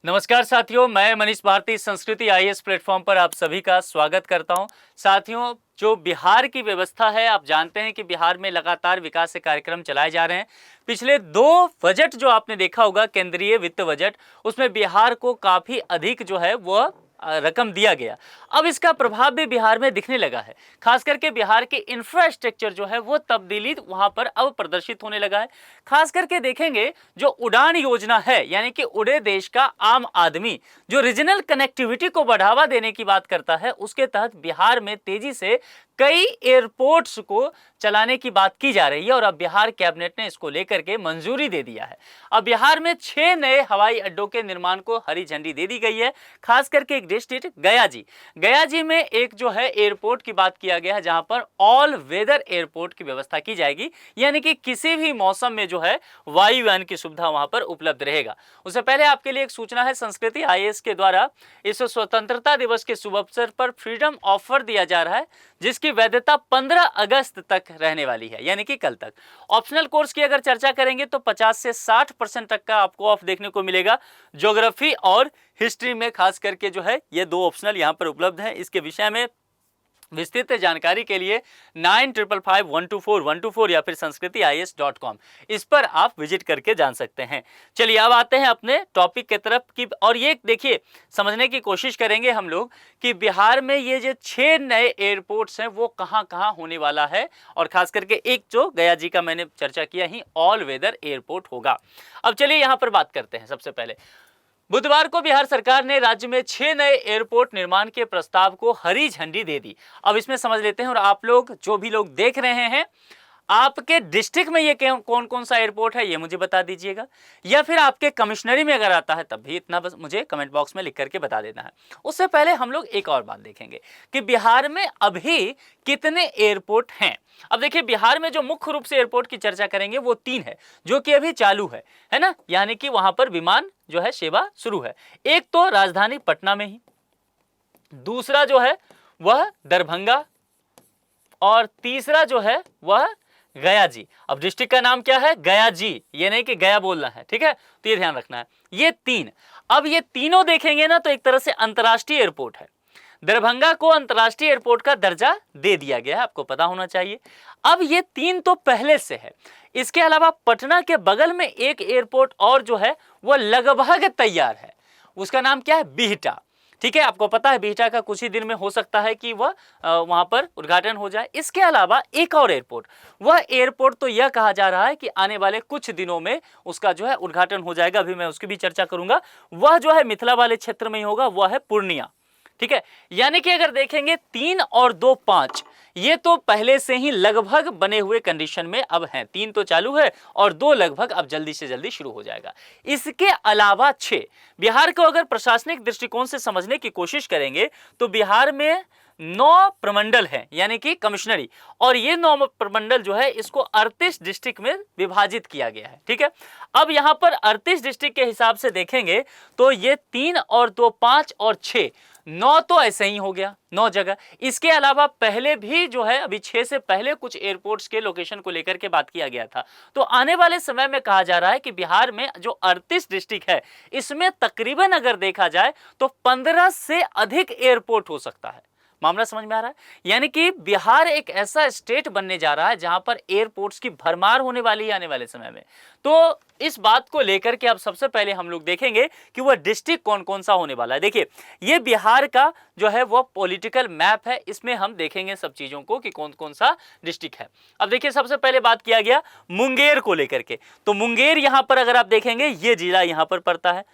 नमस्कार साथियों, मैं मनीष भारती संस्कृति आईएएस प्लेटफॉर्म पर आप सभी का स्वागत करता हूं। साथियों, जो बिहार की व्यवस्था है, आप जानते हैं कि बिहार में लगातार विकास के कार्यक्रम चलाए जा रहे हैं। पिछले 2 बजट जो आपने देखा होगा, केंद्रीय वित्त बजट, उसमें बिहार को काफ़ी अधिक जो है वह रकम दिया गया। अब इसका प्रभाव भी बिहार में दिखने लगा है। खास करके बिहार के इंफ्रास्ट्रक्चर जो है वो तब्दीली वहां पर अब प्रदर्शित होने लगा है। खास करके देखेंगे, जो उड़ान योजना है, यानी कि उड़े देश का आम आदमी, जो रीजनल कनेक्टिविटी को बढ़ावा देने की बात करता है, उसके तहत बिहार में तेजी से कई एयरपोर्ट्स को चलाने की बात की जा रही है और अब बिहार कैबिनेट ने इसको लेकर के मंजूरी दे दिया है। अब बिहार में 6 नए हवाई अड्डों के निर्माण को हरी झंडी दे दी गई है। खास करके एक डिस्ट्रिक्ट गया जी में एक जो है एयरपोर्ट की बात किया गया है, जहां पर ऑल वेदर एयरपोर्ट की व्यवस्था की जाएगी, यानी कि किसी भी मौसम में जो है वायुयान की सुविधा वहां पर उपलब्ध रहेगा। उससे पहले आपके लिए एक सूचना है, संस्कृति आईएएस के द्वारा इस स्वतंत्रता दिवस के शुभ अवसर पर फ्रीडम ऑफर दिया जा रहा है, जिसकी वैधता 15 अगस्त तक रहने वाली है, यानी कि कल तक। ऑप्शनल कोर्स की अगर चर्चा करेंगे तो 50 से 60% तक का आपको ऑफ देखने को मिलेगा। ज्योग्राफी और हिस्ट्री में खास करके जो है ये 2 ऑप्शनल यहां पर उपलब्ध हैं। इसके विषय में विस्तृत जानकारी के लिए 9555124124 या फिर sanskritis.com इस पर आप विजिट करके जान सकते हैं। चलिए अब आते हैं अपने टॉपिक की तरफ की, और ये देखिए समझने की कोशिश करेंगे हम लोग कि बिहार में ये जो 6 नए एयरपोर्ट्स हैं वो कहां कहां होने वाला है, और खास करके एक जो गया जी का मैंने चर्चा किया ही ऑल वेदर एयरपोर्ट होगा। अब चलिए यहां पर बात करते हैं। सबसे पहले बुधवार को बिहार सरकार ने राज्य में 6 नए एयरपोर्ट निर्माण के प्रस्ताव को हरी झंडी दे दी। अब इसमें समझ लेते हैं, और आप लोग जो भी लोग देख रहे हैं, आपके डिस्ट्रिक्ट में ये कौन कौन सा एयरपोर्ट है ये मुझे बता दीजिएगा, या फिर आपके कमिश्नरी में अगर आता है तब भी इतना बस मुझे कमेंट बॉक्स में लिख करके बता देना है। उससे पहले हम लोग एक और बात देखेंगे कि बिहार में अभी कितने एयरपोर्ट हैं। अब देखिए, बिहार में जो मुख्य रूप से एयरपोर्ट की चर्चा करेंगे वो 3 है, जो कि अभी चालू है ना, यानी कि वहां पर विमान जो है सेवा शुरू है। एक तो राजधानी पटना में ही, दूसरा जो है वह दरभंगा, और तीसरा जो है वह गया जी। अब डिस्ट्रिक्ट का नाम क्या है? गया जी, ये नहीं कि गया बोलना है, ठीक है, तो ये ध्यान रखना है। ये 3, अब ये तीनों देखेंगे ना तो एक तरह से अंतर्राष्ट्रीय एयरपोर्ट है। दरभंगा को अंतर्राष्ट्रीय एयरपोर्ट का दर्जा दे दिया गया है, आपको पता होना चाहिए। अब ये 3 तो पहले से है। इसके अलावा पटना के बगल में एक एयरपोर्ट और जो है वह लगभग तैयार है, उसका नाम क्या है? बिहटा। ठीक है, आपको पता है बिहटा का कुछ ही दिन में हो सकता है कि वह वहां पर उद्घाटन हो जाए। इसके अलावा एक और एयरपोर्ट, वह एयरपोर्ट तो यह कहा जा रहा है कि आने वाले कुछ दिनों में उसका जो है उद्घाटन हो जाएगा, अभी मैं उसकी भी चर्चा करूंगा। वह जो है मिथिला वाले क्षेत्र में ही होगा, वह है पूर्णिया। ठीक है, यानी कि अगर देखेंगे 3 और 2 5, ये तो पहले से ही लगभग बने हुए कंडीशन में अब हैं। 3 तो चालू है और 2 लगभग अब जल्दी से जल्दी शुरू हो जाएगा। इसके अलावा 6, बिहार को अगर प्रशासनिक दृष्टिकोण से समझने की कोशिश करेंगे तो बिहार में 9 प्रमंडल हैं, यानी कि कमिश्नरी, और ये 9 प्रमंडल जो है इसको 38 डिस्ट्रिक्ट में विभाजित किया गया है। ठीक है, अब यहां पर 38 डिस्ट्रिक्ट के हिसाब से देखेंगे तो ये 3 और 2 5 और 6 9 तो ऐसे ही हो गया, 9 जगह। इसके अलावा पहले भी जो है अभी 6 से पहले कुछ एयरपोर्ट्स के लोकेशन को लेकर के बात किया गया था। तो आने वाले समय में कहा जा रहा है कि बिहार में जो 38 डिस्ट्रिक्ट है, इसमें तकरीबन अगर देखा जाए तो 15 से अधिक एयरपोर्ट हो सकता है। मामला समझ में आ रहा है? यानी कि बिहार एक ऐसा स्टेट बनने जा रहा है जहां पर एयरपोर्ट्स की भरमार होने वाली है आने वाले समय में। तो इस बात को लेकर के अब सबसे पहले हम लोग देखेंगे कि वह डिस्ट्रिक्ट कौन कौन सा होने वाला है। देखिए, ये बिहार का जो है वो पॉलिटिकल मैप है, इसमें हम देखेंगे सब चीजों को कि कौन कौन सा डिस्ट्रिक्ट है। अब देखिए, सबसे पहले बात किया गया मुंगेर को लेकर के, तो मुंगेर यहां पर अगर आप देखेंगे ये जिला यहां पर पड़ता है।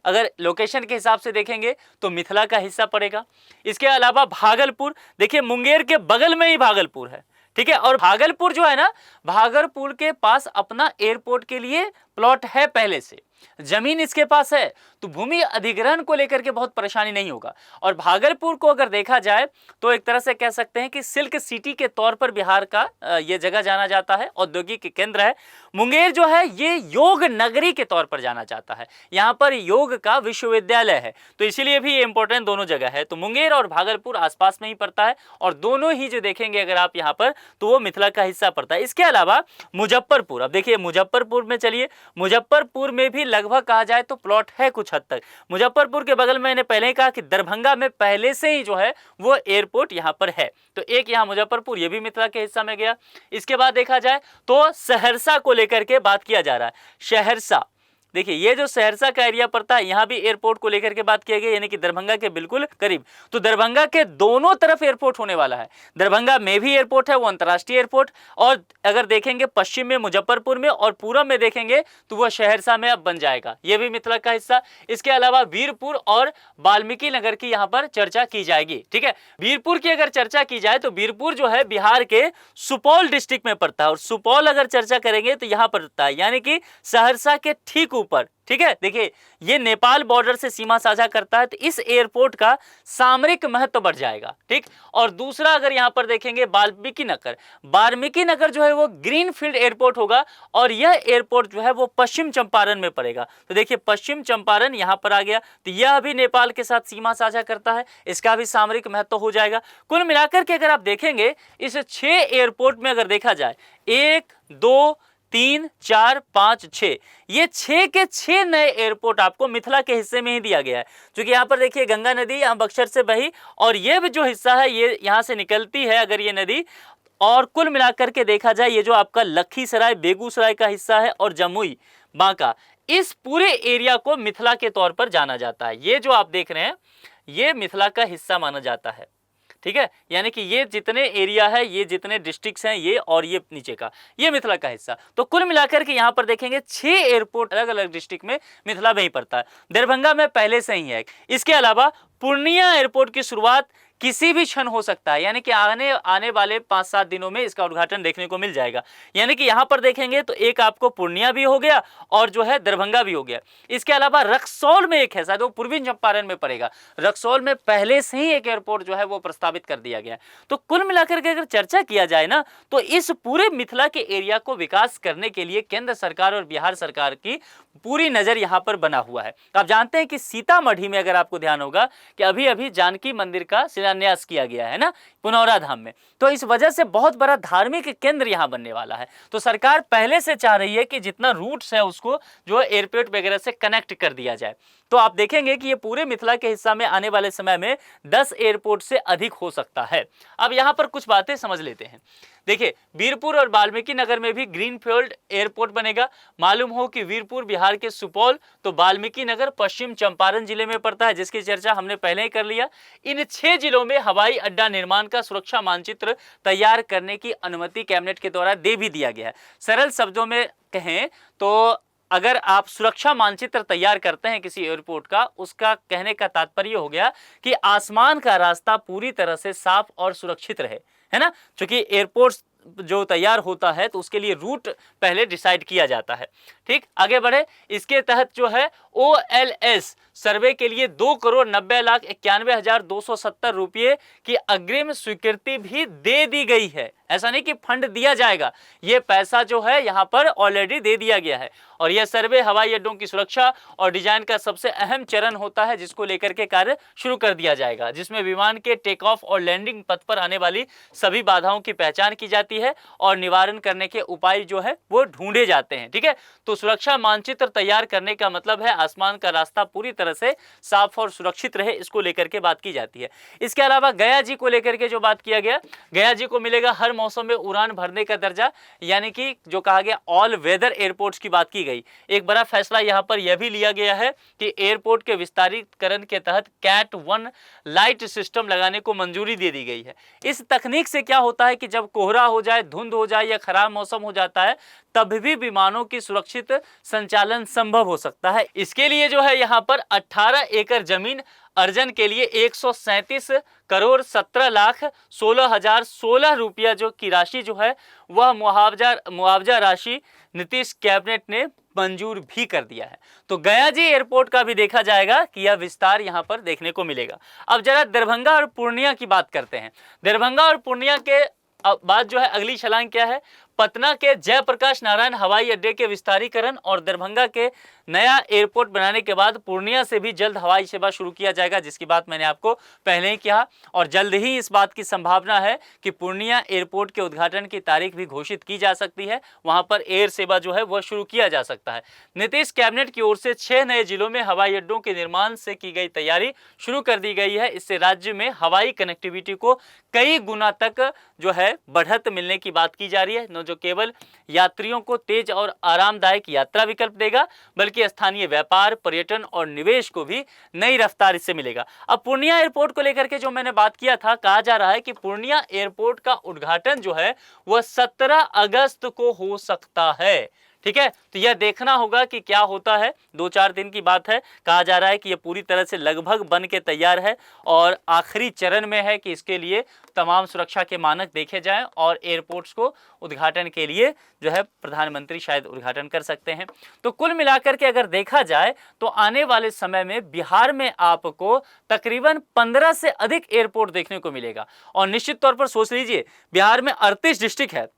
अगर लोकेशन के हिसाब से देखेंगे तो मिथिला का हिस्सा पड़ेगा। इसके अलावा भागलपुर, देखिए मुंगेर के बगल में ही भागलपुर है, ठीक है, और भागलपुर जो है ना, भागलपुर के पास अपना एयरपोर्ट के लिए प्लॉट है, पहले से जमीन इसके पास है, तो भूमि अधिग्रहण को लेकर के बहुत परेशानी नहीं होगा। और भागलपुर को अगर देखा जाए तो एक तरह से कह सकते हैं कि सिल्क सिटी के तौर पर बिहार का ये जगह जाना जाता है, औद्योगिक केंद्र है। मुंगेर जो है ये योग नगरी के तौर पर जाना जाता है, यहाँ पर योग का विश्वविद्यालय है, तो इसीलिए भी ये इंपॉर्टेंट दोनों जगह है। तो मुंगेर और भागलपुर आसपास में ही पड़ता है, और दोनों ही जो देखेंगे अगर आप यहाँ पर तो वो मिथिला का हिस्सा पड़ता है। इसके अलावा मुजफ्फरपुर, अब देखिए मुजफ्फरपुर में चलिए, मुजफ्फरपुर में भी लगभग कहा जाए तो प्लॉट है कुछ हद तक। मुजफ्फरपुर के बगल में मैंने पहले ही कहा कि दरभंगा में पहले से ही जो है वो एयरपोर्ट यहाँ पर है, तो एक यहाँ मुजफ्फरपुर, ये भी मिथिला के हिस्सा में गया। इसके बाद देखा जाए तो सहरसा को लेकर के बात किया जा रहा है। सहरसा, देखिए ये जो सहरसा का एरिया पड़ता है, यहाँ भी एयरपोर्ट को लेकर के बात किया गया, यानी कि दरभंगा के बिल्कुल करीब। तो दरभंगा के दोनों तरफ एयरपोर्ट होने वाला है। दरभंगा में भी एयरपोर्ट है, वो अंतर्राष्ट्रीय एयरपोर्ट, और अगर देखेंगे पश्चिम में मुजफ्फरपुर में और पूरब में देखेंगे तो वह सहरसा में अब बन जाएगा, ये भी मिथिला का हिस्सा। इसके अलावा वीरपुर और वाल्मीकि नगर की यहाँ पर चर्चा की जाएगी। ठीक है, वीरपुर की अगर चर्चा की जाए तो वीरपुर जो है बिहार के सुपौल डिस्ट्रिक्ट में पड़ता है, और सुपौल अगर चर्चा करेंगे तो यहाँ पड़ता है, यानी कि सहरसा के ठीक ऊपर। ठीक है, देखिए ये नेपाल बॉर्डर से सीमा साझा करता है, तो इस एयरपोर्ट का सामरिक महत्व बढ़ जाएगा। ठीक, और दूसरा अगर यहां पर देखेंगे वाल्मीकि नगर, वाल्मीकि नगर जो है वो ग्रीनफील्ड एयरपोर्ट होगा, और यह एयरपोर्ट जो है वो पश्चिम चंपारण में पड़ेगा। तो देखिए पश्चिम चंपारण यहां पर आ गया, तो यह भी नेपाल के साथ सीमा साझा करता है, इसका भी सामरिक महत्व हो जाएगा। कुल मिलाकर के अगर आप देखेंगे इस 6 एयरपोर्ट में अगर देखा जाए 1 2 3 4 5 6, ये 6 के 6 नए एयरपोर्ट आपको मिथिला के हिस्से में ही दिया गया है। क्योंकि यहाँ पर देखिए गंगा नदी यहाँ बक्सर से बही, और ये भी जो हिस्सा है ये यहाँ से निकलती है अगर ये नदी, और कुल मिलाकर के देखा जाए ये जो आपका लखीसराय बेगूसराय का हिस्सा है और जमुई बांका, इस पूरे एरिया को मिथिला के तौर पर जाना जाता है। ये जो आप देख रहे हैं ये मिथिला का हिस्सा माना जाता है। ठीक है, यानी कि ये जितने एरिया है, ये जितने डिस्ट्रिक्ट्स हैं, ये और ये नीचे का, ये मिथिला का हिस्सा। तो कुल मिलाकर के यहाँ पर देखेंगे 6 एयरपोर्ट अलग अलग डिस्ट्रिक्ट में मिथिला में ही पड़ता है। दरभंगा में पहले से ही है। इसके अलावा पूर्णिया एयरपोर्ट की शुरुआत किसी भी क्षण हो सकता है, यानी कि आने वाले 5-7 दिनों में इसका उद्घाटन देखने को मिल जाएगा। यानी कि यहाँ पर देखेंगे तो एक आपको पूर्णिया भी हो गया और जो है दरभंगा भी हो गया। इसके अलावा रक्सौल में एक है, शायद वो पूर्वी चंपारण में पड़ेगा, रक्सौल में पहले से ही एक एयरपोर्ट जो है वो प्रस्तावित कर दिया गया। तो कुल मिलाकर के अगर चर्चा किया जाए ना, तो इस पूरे मिथिला के एरिया को विकास करने के लिए केंद्र सरकार और बिहार सरकार की पूरी नजर यहाँ पर बना हुआ है। आप जानते हैं कि सीतामढ़ी में अगर आपको ध्यान होगा कि अभी अभी जानकी मंदिर का शिलान्यास किया गया है ना, पुनौरा धाम में, तो इस वजह से बहुत बड़ा धार्मिक केंद्र यहाँ बनने वाला है। तो सरकार पहले से चाह रही है कि जितना रूट्स है उसको जो है एयरपोर्ट वगैरह से कनेक्ट कर दिया जाए। तो आप देखेंगे कि ये पूरे मिथिला के हिस्सा में आने वाले समय में 10 एयरपोर्ट से अधिक हो सकता है। अब यहाँ पर कुछ बातें समझ लेते हैं। देखिए वीरपुर और वाल्मीकि नगर में भी ग्रीनफील्ड एयरपोर्ट बनेगा। मालूम हो कि वीरपुर बिहार के सुपौल, तो वाल्मीकि नगर पश्चिम चंपारण जिले में पड़ता है, जिसकी चर्चा हमने पहले ही कर लिया। इन 6 जिलों में हवाई अड्डा निर्माण का सुरक्षा मानचित्र तैयार करने की अनुमति कैबिनेट के द्वारा दे भी दिया गया है। सरल शब्दों में कहें तो अगर आप सुरक्षा मानचित्र तैयार करते हैं किसी एयरपोर्ट का, उसका कहने का तात्पर्य हो गया कि आसमान का रास्ता पूरी तरह से साफ और सुरक्षित रहे, है ना। क्योंकि एयरपोर्ट जो तैयार होता है तो उसके लिए रूट पहले डिसाइड किया जाता है। ठीक, आगे बढ़े। इसके तहत जो है OLS सर्वे के लिए 2,90,91,270 रुपये की अग्रिम स्वीकृति भी दे दी गई है। ऐसा नहीं कि फंड दिया जाएगा, ये पैसा जो है यहाँ पर ऑलरेडी दे दिया गया है। और यह सर्वे हवाई अड्डों की सुरक्षा और डिजाइन का सबसे अहम चरण होता है, जिसको लेकर के कार्य शुरू कर दिया जाएगा, जिसमें विमान के टेक ऑफ और लैंडिंग पथ पर आने वाली सभी बाधाओं की पहचान की जाती है और निवारण करने के उपाय जो है वो ढूंढे जाते हैं। ठीक है, तो सुरक्षा मानचित्र तैयार करने का मतलब है आसमान का रास्ता पूरी तरह से साफ और सुरक्षित रहे, इसको लेकर के बात की जाती है। इसके अलावा गया जी को लेकर के जो बात किया गया, गया जी को मिलेगा हर मौसम में उड़ान भरने का दर्जा, यानी कि जो कहा गया ऑल वेदर एयरपोर्ट्स की बात की गई। एक बड़ा फैसला यहां पर यह भी लिया गया है कि एयरपोर्ट के विस्तारीकरण के तहत कैट 1 लाइट सिस्टम लगाने को मंजूरी दे दी गई है। इस तकनीक से क्या होता है कि जब कोहरा हो जाए, धुंध हो जाए या खराब मौसम हो जाता है, तब भी विमानों की सुरक्षित संचालन संभव हो सकता है। इसके लिए जो है यहाँ पर 18 एकड़ जमीन अर्जन के लिए 137,17,16,016 रुपया जो की राशि जो है वह मुआवजा राशि नीतीश कैबिनेट ने मंजूर भी कर दिया है। तो गया जी एयरपोर्ट का भी देखा जाएगा कि यह विस्तार यहाँ पर देखने को मिलेगा। अब जरा दरभंगा और पूर्णिया की बात करते हैं। दरभंगा और पूर्णिया के अब बात जो है अगली छलांग क्या है, पटना के जयप्रकाश नारायण हवाई अड्डे के विस्तारीकरण और दरभंगा के नया एयरपोर्ट बनाने के बाद पूर्णिया से भी जल्द हवाई सेवा शुरू किया जाएगा, जिसकी बात मैंने आपको पहले ही किया। और जल्द ही इस बात की संभावना है कि पूर्णिया एयरपोर्ट के उद्घाटन की तारीख भी घोषित की जा सकती है, वहां पर एयर सेवा जो है वह शुरू किया जा सकता है। नीतीश कैबिनेट की ओर से 6 नए जिलों में हवाई अड्डों के निर्माण से की गई तैयारी शुरू कर दी गई है। इससे राज्य में हवाई कनेक्टिविटी को कई गुना तक जो है बढ़त मिलने की बात की जा रही है। न जो केवल यात्रियों को तेज और आरामदायक यात्रा विकल्प देगा, बल्कि स्थानीय व्यापार, पर्यटन और निवेश को भी नई रफ्तार इससे मिलेगा। अब पूर्णिया एयरपोर्ट को लेकर के जो मैंने बात किया था, कहा जा रहा है कि पूर्णिया एयरपोर्ट का उद्घाटन जो है वह 17 अगस्त को हो सकता है। ठीक है, तो यह देखना होगा कि क्या होता है, 2-4 दिन की बात है। कहा जा रहा है कि यह पूरी तरह से लगभग बन के तैयार है और आखिरी चरण में है कि इसके लिए तमाम सुरक्षा के मानक देखे जाएं और एयरपोर्ट्स को उद्घाटन के लिए जो है प्रधानमंत्री शायद उद्घाटन कर सकते हैं। तो कुल मिलाकर के अगर देखा जाए तो आने वाले समय में बिहार में आपको तकरीबन 15 से अधिक एयरपोर्ट देखने को मिलेगा। और निश्चित तौर पर सोच लीजिए, बिहार में 38 डिस्ट्रिक्ट है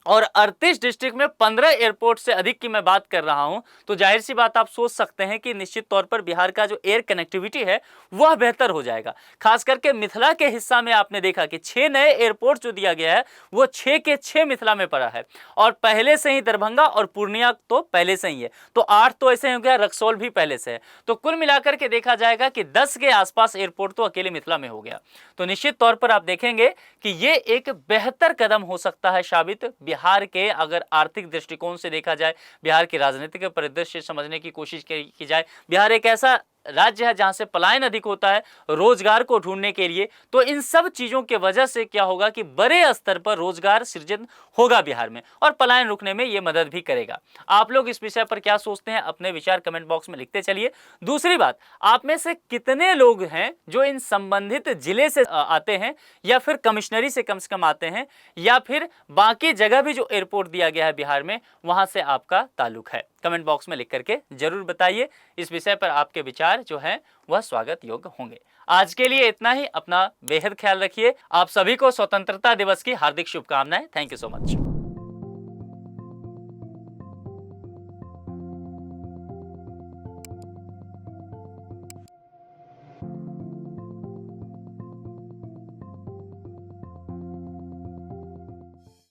और 38 डिस्ट्रिक्ट में 15 एयरपोर्ट से अधिक की मैं बात कर रहा हूं, तो जाहिर सी बात आप सोच सकते हैं कि निश्चित तौर पर बिहार का जो एयर कनेक्टिविटी है वह बेहतर हो जाएगा। खास करके मिथिला के हिस्सा में आपने देखा कि 6 नए एयरपोर्ट जो दिया गया है वो 6 के 6 मिथिला में पड़ा है और पहले से ही दरभंगा और पूर्णिया तो पहले से ही है, तो 8 तो ऐसे हो गया, रक्सौल भी पहले से है। तो कुल मिलाकर के देखा जाएगा कि 10 के आसपास एयरपोर्ट तो अकेले मिथिला में हो गया। तो निश्चित तौर पर आप देखेंगे कि ये एक बेहतर कदम हो सकता है साबित बिहार के, अगर आर्थिक दृष्टिकोण से देखा जाए, बिहार के राजनीतिक परिदृश्य समझने की कोशिश की जाए। बिहार एक ऐसा राज्य है जहां से पलायन अधिक होता है रोजगार को ढूंढने के लिए, तो इन सब चीजों के वजह से क्या होगा कि बड़े स्तर पर रोजगार सृजन होगा बिहार में और पलायन रुकने में यह मदद भी करेगा। आप लोग इस विषय पर क्या सोचते हैं, अपने विचार कमेंट बॉक्स में लिखते चलिए। दूसरी बात, आप में से कितने लोग हैं जो इन संबंधित जिले से आते हैं या फिर कमिश्नरी से कम आते हैं या फिर बाकी जगह भी जो एयरपोर्ट दिया गया है बिहार में वहां से आपका ताल्लुक है? कमेंट बॉक्स में लिख करके जरूर बताइए। इस विषय पर आपके विचार जो हैं वह स्वागत योग्य होंगे। आज के लिए इतना ही। अपना बेहद ख्याल रखिए। आप सभी को स्वतंत्रता दिवस की हार्दिक शुभकामनाएं। Thank you so much.